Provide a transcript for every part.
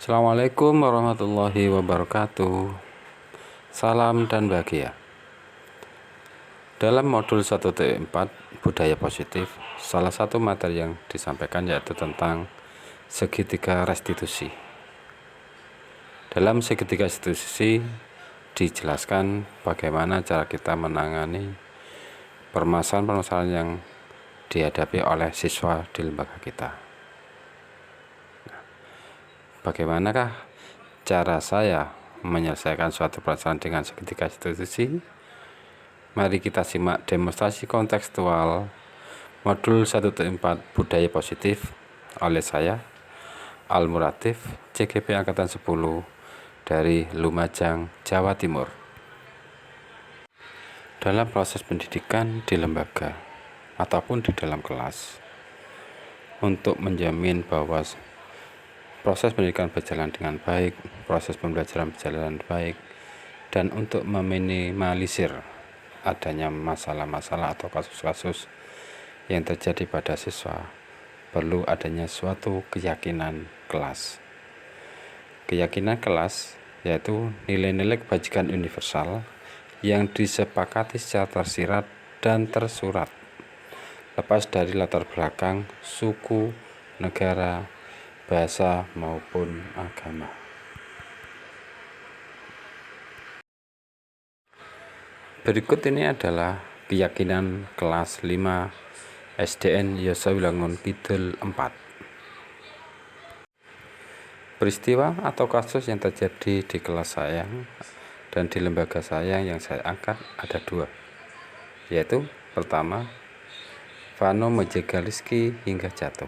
Assalamualaikum warahmatullahi wabarakatuh. Salam dan bahagia. Dalam modul 1T4 budaya positif, salah satu materi yang disampaikan yaitu tentang segitiga restitusi. Dalam segitiga restitusi dijelaskan bagaimana cara kita menangani permasalahan-permasalahan yang dihadapi oleh siswa di lembaga kita. Bagaimanakah cara saya menyelesaikan suatu permasalahan dengan segitiga restitusi? Mari kita simak demonstrasi kontekstual modul 1T4 budaya positif oleh saya, Al-Muratif, CGP Angkatan 10 dari Lumajang, Jawa Timur. Dalam proses pendidikan di lembaga ataupun di dalam kelas, untuk menjamin bahwa proses pendidikan berjalan dengan baik, proses pembelajaran berjalan baik, dan untuk meminimalisir adanya masalah-masalah atau kasus-kasus yang terjadi pada siswa, perlu adanya suatu keyakinan kelas. Keyakinan kelas yaitu nilai-nilai kebajikan universal yang disepakati secara tersirat dan tersurat, lepas dari latar belakang, suku, negara, bahasa maupun agama. Berikut ini adalah keyakinan kelas 5 SDN Yosawilangun Kidul 4. Peristiwa atau kasus yang terjadi di kelas saya dan di lembaga saya yang saya angkat ada dua, yaitu pertama, Vano menjegal Rizky hingga jatuh.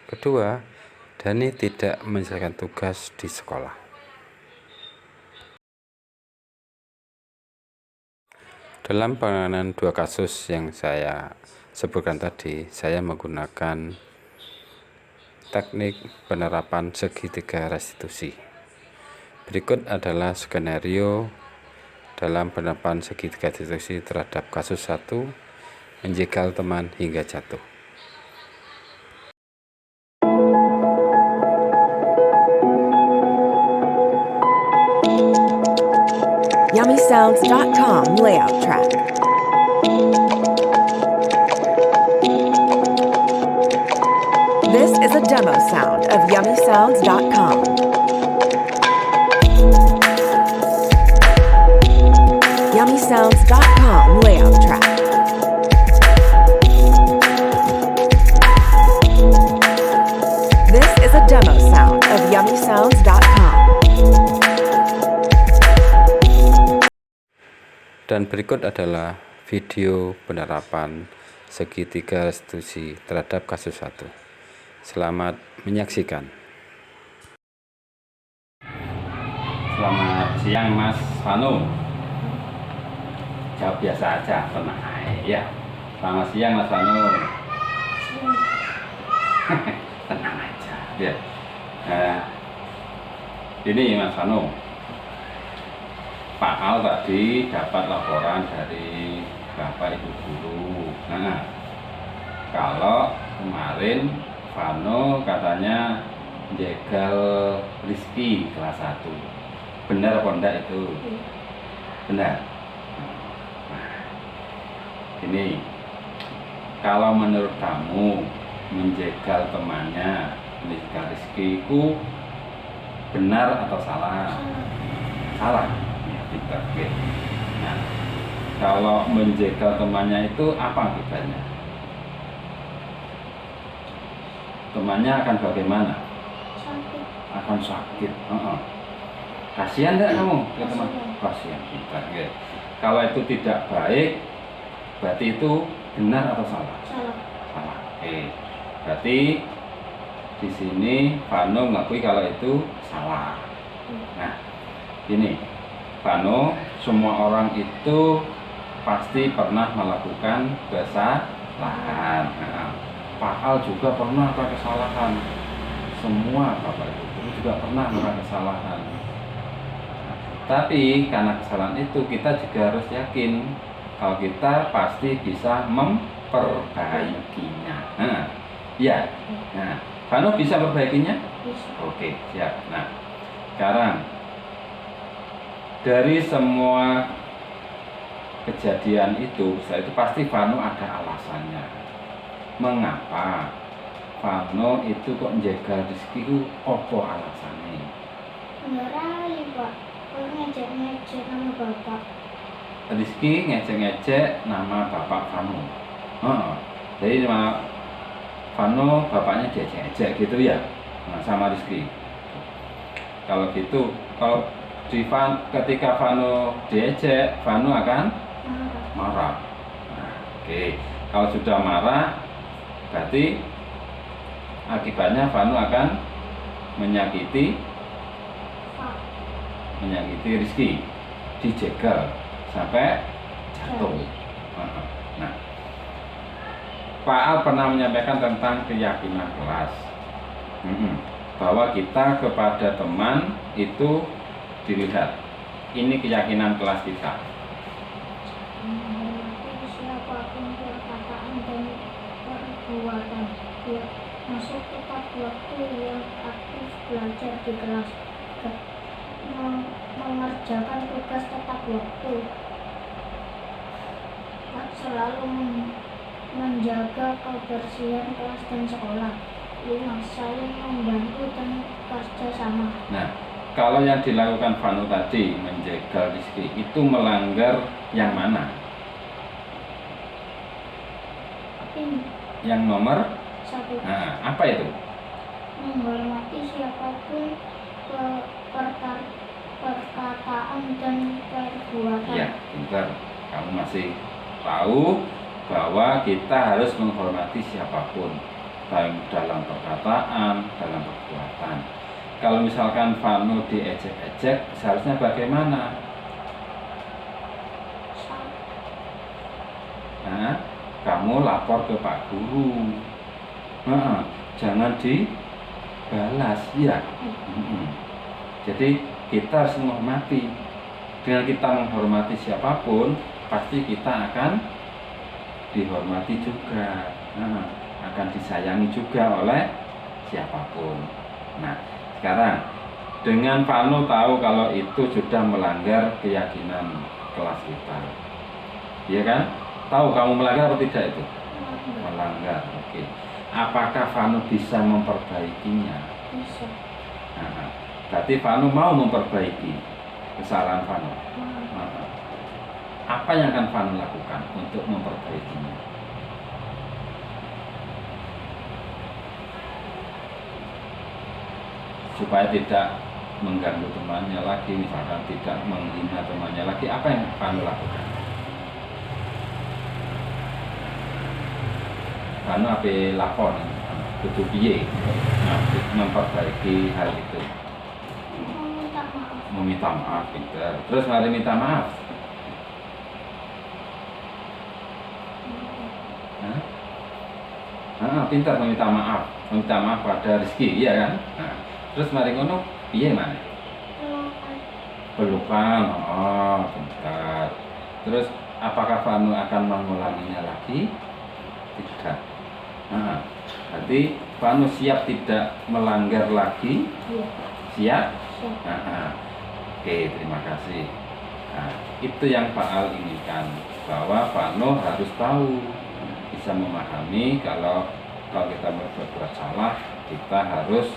Kedua, Dani tidak menyelesaikan tugas di sekolah. Dalam penanganan dua kasus yang saya sebutkan tadi, saya menggunakan teknik penerapan segitiga restitusi. Berikut adalah skenario dalam penerapan segitiga restitusi terhadap kasus 1, menjegal teman hingga jatuh. YummySounds.com layout track. This is a demo sound of YummySounds.com. YummySounds.com layout track. This is a demo sound of YummySounds.com. Dan berikut adalah video penerapan segitiga restitusi terhadap kasus 1. Selamat menyaksikan. Selamat siang Mas Vano. Jawab biasa aja, tenang ya. Selamat siang Mas Vano. Tenang aja ya. Ini Mas Vano, Pak Al tadi dapat laporan dari Bapak Ibu Guru. Nah, kalau kemarin Vano katanya jegal Rizky kelas 1, benar apa enggak itu? Benar. Nah, ini kalau menurut kamu menjegal temannya, menjegal Rizky itu benar atau salah? Salah. Nah, kalau menjegal temannya itu apa akibatnya? Temannya akan bagaimana? Sakit. Akan sakit. Kasihan enggak kamu ke teman? Kasihan kita. Kalau itu tidak baik, berarti itu benar atau salah? Salah. Salah. Berarti di sini Vano mengakui kalau itu salah. Nah, ini Vano, semua orang itu pasti pernah melakukan kesalahan. Pak Al juga pernah melakukan kesalahan. Semua Bapak Ibu Guru juga pernah melakukan kesalahan. Tapi karena kesalahan itu kita juga harus yakin kalau kita pasti bisa memperbaikinya. Ya. Nah, Vano bisa perbaikinya? Bisa. Oh Oke, siap. Nah, sekarang dari semua kejadian itu, itu pasti Vano ada alasannya. Mengapa Vano itu kok menjaga rezeki itu? Apa alasannya? Ngerai Pak, kok ngejek-ngejek nama bapak. Rizky ngejek-ngejek nama bapak Vano. Jadi nama Vano bapaknya diejek-ejek gitu ya, nah, sama Rizky. Kalau gitu, kalau ketika Vano diejek, Vano akan marah. Nah, oke. Kalau sudah marah, berarti akibatnya Vano akan menyakiti Rizky, dijegal sampai jatuh. Nah, Pak Al pernah menyampaikan tentang keyakinan kelas, bahwa kita kepada teman itu dilihat, ini keyakinan kelas kita. Menghormati siapapun perkataan dan perbuatan. Ya, masuk tepat waktu yang aktif belajar di kelas. Mengerjakan tugas tepat waktu. Selalu menjaga kebersihan kelas dan sekolah. 5. Saling membantu dan kerja sama. Nah, kalau yang dilakukan Vano tadi menjegal Rizky itu melanggar yang mana? Ini Yang nomor 1. Nah, apa itu? Menghormati siapapun perkataan dan perbuatan. Iya, pintar. Kamu masih tahu bahwa kita harus menghormati siapapun, baik dalam perkataan, dalam perbuatan. Kalau misalkan Vano diejek-ejek, seharusnya bagaimana? Nah, kamu lapor ke Pak Guru. Jangan dibalas, ya. Jadi kita harus menghormati. Dengan kita menghormati siapapun, pasti kita akan dihormati juga, akan disayangi juga oleh siapapun. Nah, sekarang dengan Vano tahu kalau itu sudah melanggar keyakinan kelas kita, iya kan? Tahu kamu melanggar atau tidak itu? Melanggar, oke. Apakah Vano bisa memperbaikinya? Bisa. Nah, berarti Vano mau memperbaiki kesalahan Vano. Apa yang akan Vano lakukan untuk memperbaikinya? Supaya tidak mengganggu temannya lagi, misalkan tidak menghina temannya lagi, apa yang Vano lakukan? Vano apa lapor, kudu piye memperbaiki hal itu? Meminta maaf. Meminta maaf, pinter. Terus mari minta maaf. Pintar meminta maaf pada Rizky, iya kan? Nah, terus mari ngono, piye mana? Pelukan, pintar. Terus apakah Vano akan mengulanginya lagi? Tidak. Berarti Vano siap tidak melanggar lagi? Iya. Siap? Siap. Oke, terima kasih. Nah, itu yang Pak Al inginkan, bahwa Vano harus tahu, bisa memahami kalau kita berbuat salah, kita harus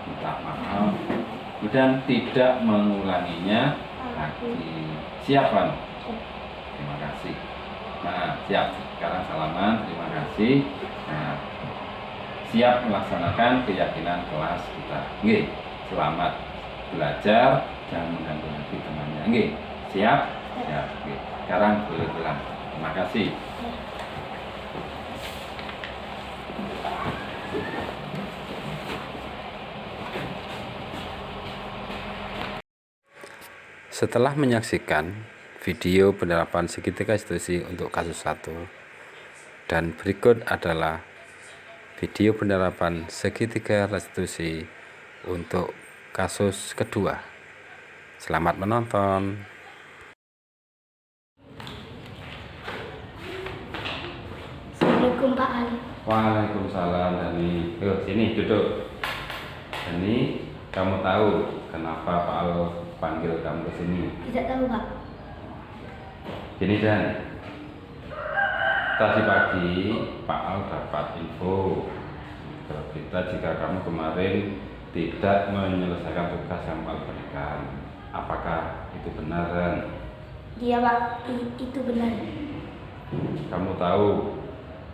minta maaf dan tidak mengulanginya lagi. Siap, Vano? Terima kasih. Nah, siap. Sekarang salaman, terima kasih. Nah, siap melaksanakan keyakinan kelas kita. Nggih, selamat belajar, jangan mengganggu lagi temannya. Nggih, siap? Siap. Nggih. Sekarang boleh pulang. Terima kasih. Setelah menyaksikan video penerapan segitiga restitusi untuk kasus 1 dan berikut adalah video penerapan segitiga restitusi untuk kasus kedua. Selamat menonton. Assalamualaikum Pak Ali. Waalaikumsalam Dani. Yuk sini duduk. Ini kamu tahu kenapa Pak Al panggil kamu ke sini? Tidak tahu, Pak. Gini Dan, tadi pagi Pak Al dapat info berita jika kamu kemarin tidak menyelesaikan tugas yang Pak Al berikan. Apakah itu benar Dan? Iya, Pak. Itu benar. Kamu tahu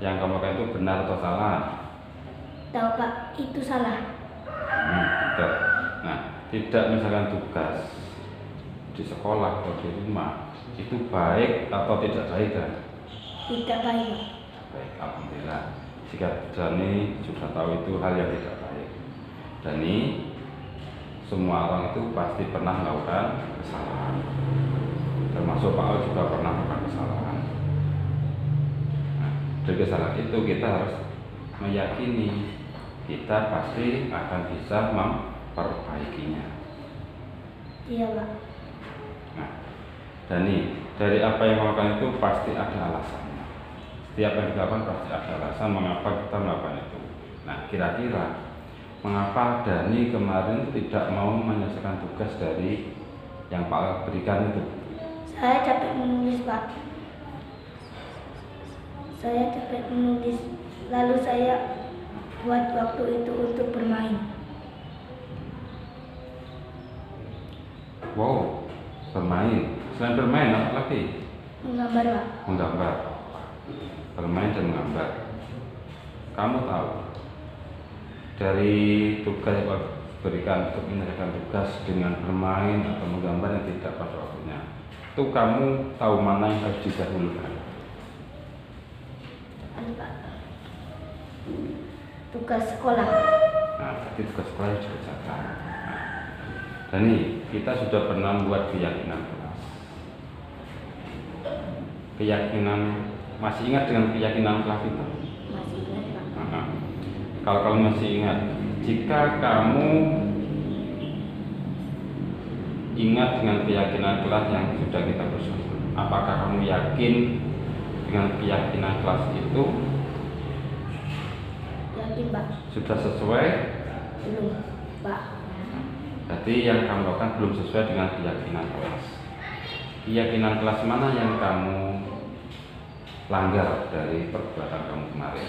yang kamu lakukan itu benar atau salah? Tahu, Pak. Itu salah. Tidak. Nah, tidak misalkan tugas di sekolah atau di rumah itu baik atau tidak baik Dan? Tidak baik, Pak. Baik, alhamdulillah. Jika Dani sudah tahu itu hal yang tidak baik. Dani, semua orang itu pasti pernah melakukan kesalahan. Termasuk Pak Al juga pernah melakukan kesalahan. Nah, dari kesalahan itu kita harus meyakini kita pasti akan bisa memperbaikinya. Iya, Pak. Nah, Dani, dari apa yang melakukan itu pasti ada alasannya. Setiap yang dilakukan pasti ada alasan mengapa kita melakukan itu. Nah, kira-kira mengapa Dani kemarin tidak mau menyelesaikan tugas dari yang Pak Al berikan itu? Saya capek menulis, Pak. Saya capek menulis. Lalu saya buat waktu itu untuk bermain. Wow, bermain. Selain bermain apa lagi? Menggambar, Pak. Menggambar. Bermain dan menggambar. Kamu tahu dari tugas yang Pak berikan untuk menyelesaikan tugas dengan bermain atau menggambar yang tidak pada waktunya, itu kamu tahu mana yang harus didahulukan? Pak. Tugas sekolah. Nah, berarti tugas sekolah harus dikerjakan. Nah, dan ini kita sudah pernah membuat keyakinan kelas. Keyakinan, masih ingat dengan keyakinan kelas itu? Masih ingat, Pak. Nah, kalau kamu masih ingat, jika kamu ingat dengan keyakinan kelas yang sudah kita bersama, apakah kamu yakin dengan keyakinan kelas itu Yakin, Pak. sudah sesuai? Belum, Pak. Berarti yang kamu lakukan belum sesuai dengan keyakinan kelas. Keyakinan kelas mana yang kamu langgar dari perbuatan kamu kemarin?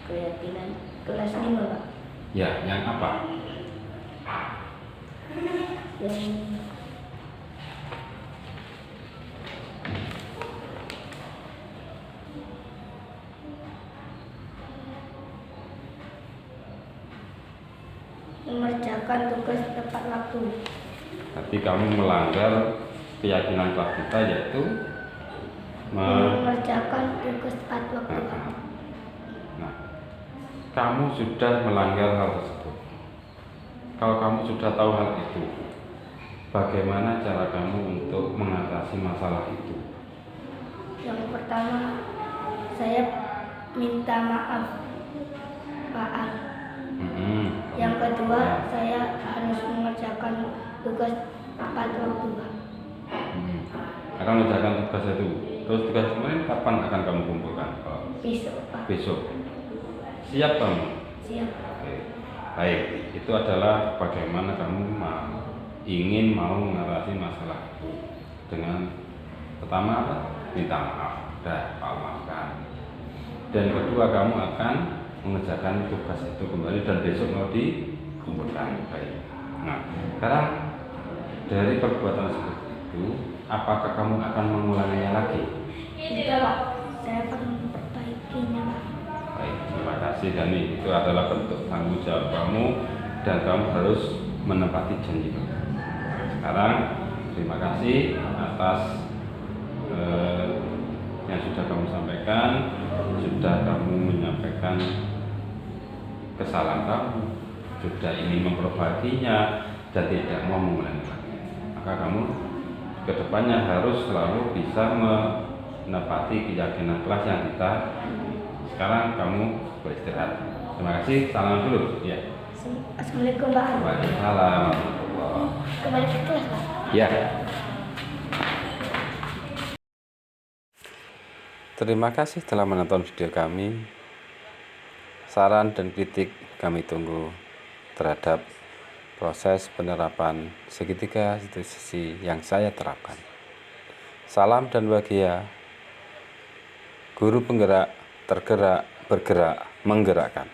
Keyakinan kelas 5, Pak. Ya, yang apa? Yang mengerjakan tugas tepat waktu. Berarti kamu melanggar keyakinan kelas kita, yaitu Mengerjakan tugas tepat waktu, Pak. Nah, kamu sudah melanggar hal tersebut. Kalau kamu sudah tahu hal itu, bagaimana cara kamu untuk mengatasi masalah itu? Yang pertama, saya minta maaf, Pak Al. Yang kedua, saya harus mengerjakan tugas tepat waktu, Pak. Akan mengerjakan tugas itu. Terus tugas kemarin kapan akan kamu kumpulkan? Besok, Pak. Besok. Siap kamu? Siap. Oke. Baik, itu adalah bagaimana kamu ingin mau mengatasi masalah itu dengan pertama apa? Minta maaf, dan maafkan. Dan kedua, kamu akan mengerjakan tugas itu kembali dan besok mau dikumpulkan. Baik. Nah, sekarang dari perbuatan seperti itu, apakah kamu akan mengulanginya lagi? Tidak, Pak. Saya akan memperbaikinya, Pak. Baik, terima kasih Dani. Itu adalah bentuk tanggung jawab kamu dan kamu harus menepati janji kamu. Sekarang terima kasih atas yang sudah kamu sampaikan, sudah kamu menyampaikan kesalahan kamu, sudah ingin memperbaikinya dan tidak mau mengulangi lagi. Maka kamu kedepannya harus selalu bisa menepati keyakinan kelas yang kita. Sekarang kamu beristirahat. Terima kasih. Salam dulu. Ya. Assalamualaikum, Pak. Waalaikumsalam. Kembali ke kelas, Pak. Ya. Terima kasih telah menonton video kami. Saran dan kritik kami tunggu. terhadap proses penerapan segitiga sisi yang saya terapkan. Salam dan bahagia. Guru penggerak, tergerak, bergerak, menggerakkan.